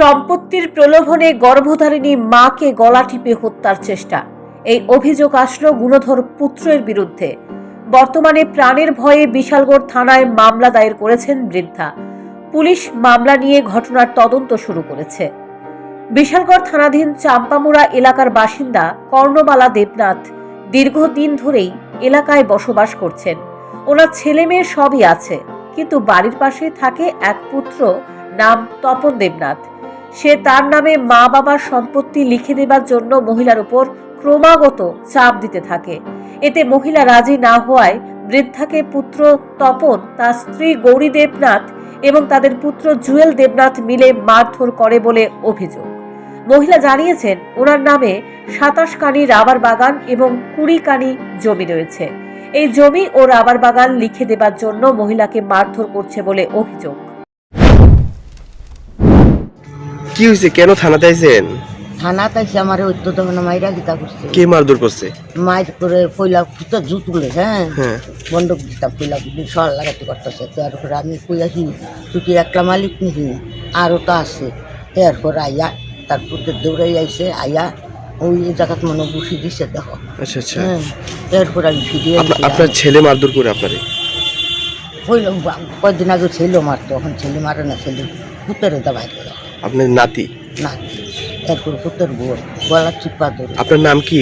সম্পত্তির প্রলোভনে গর্ভধারিণী মাকে গলা টিপে হত্যার চেষ্টা। এই অভিযোগ আসলো গুণধর পুত্রের বিরুদ্ধে। বর্তমানে প্রাণের ভয়ে বিশালগড় থানায় মামলা দায়ের করেছেন বৃদ্ধা। পুলিশ মামলা নিয়ে ঘটনার তদন্ত শুরু করেছে। বিশালগড় থানাধীন চাম্পামুড়া এলাকার বাসিন্দা কর্ণবালা দেবনাথ দীর্ঘদিন ধরেই এলাকায় বসবাস করছেন। ওনার ছেলে মেয়ে সবই আছে, কিন্তু বাড়ির পাশে থাকে এক পুত্র, নাম তপন দেবনাথ। সে তার নামে মা বাবার সম্পত্তি লিখে দেবার জন্য মহিলার উপর ক্রমাগত চাপ দিতে থাকে। এতে মহিলা রাজি না হওয়ায় বৃদ্ধাকে পুত্র তপন, তার স্ত্রী গৌরী দেবনাথ এবং তাদের পুত্র জুয়েল দেবনাথ মিলে মারধর করে বলে অভিযোগ। মহিলা জানিয়েছেন ওনার নামে 27 কানি রাবার বাগান এবং 20 কানি জমি রয়েছে। এই জমি ও রাবার বাগান লিখে দেবার জন্য মহিলাকে মারধর করছে বলে অভিযোগ। কি হয়েছে, কেন থানাতে আইছেন? থানাতে আইসে আমার ওই তো তখন মাইরা গীতা করছে। কে মারধর করছে? মাইর করে পয়লা ফুটা জুত তুলে হ্যাঁ হ্যাঁ, বন্ধক দিতাম, পয়লা সর লাগাতে করতেছে। তারপরে আমি কই আসি তুই কি একটা মালিক নিহি, আরও তো আছে। এরপর আইয়া তার পুত্রের দৌড়াই আইসে, আইয়া ওই জায়গাত মনে বসি দিছে দেখো। আচ্ছা আচ্ছা। হ্যাঁ, এরপর আমি ফিরিয়ে আপনার ছেলে মারধর করে আপনারে? পয়লা কয়েকদিন আগে ছেলে মারতো, এখন ছেলে মারে না, ছেলে পুত্রের দাবাই করে আপনার নাতি? না। এরপর পুত্রের বোন গলা চিপা ধরে। আপনার নাম কি?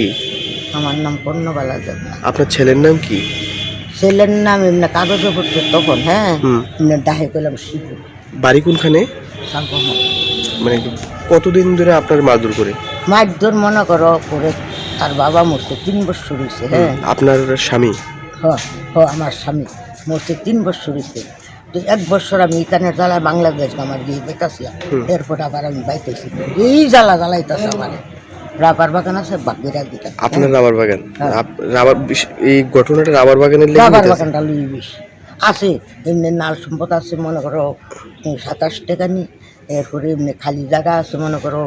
আমার নাম কর্ণবালা দেবনাথ। আপনার ছেলের নাম কি? ছেলের নাম এমনি কাগজে পড়ছে তখন, হ্যাঁ হুম। এমনি ডাহে পেলাম শিবু বাড়ি কোনখানে? সাগমা। মানে কতদিন ধরে আপনার মারধর করে? মারধর মনে করো করে তার বাবা মরছে 3 বছর হয়েছে। হ্যাঁ আপনার স্বামী? আমার স্বামী মরছে 3 বছর হয়েছে। তো 1 বছর আমি এখানে জ্বালায় বাংলাদেশ আমার গিয়ে বেতাছিলাম। এরপর আবার আমি বাইতেছি, এই জ্বালাইতেছে আমার। রাবার বাগান আছে বাগেরা দিটা। আপনার রাবার বাগান? হ্যাঁ। রাবার এই ঘটনাটা রাবার বাগানের লেগে রাবার হইতাছে? বাগানটা লুই বেশি আছে। এমনি নাল সম্পদ আছে মনে করো 27 টাকা নি। এরপরে এমনি খালি জায়গা আছে মনে করো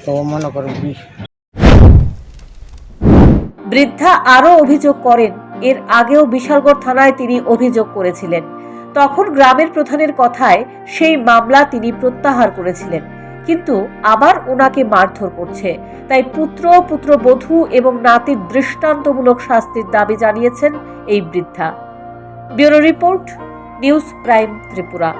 20। বৃদ্ধা আরও অভিযোগ করেন, এর আগেও বিশালগড় থানায় তিনি অভিযোগ করেছিলেন। তখন গ্রামের প্রধানের কথায় সেই মামলা তিনি প্রত্যাহার করেছিলেন, কিন্তু আবার ওনাকে মারধর করছে। তাই পুত্র, পুত্রবধূ এবং নাতির দৃষ্টান্তমূলক শাস্তির দাবি জানিয়েছেন এই বৃদ্ধা। Bureau report, news prime Tripura.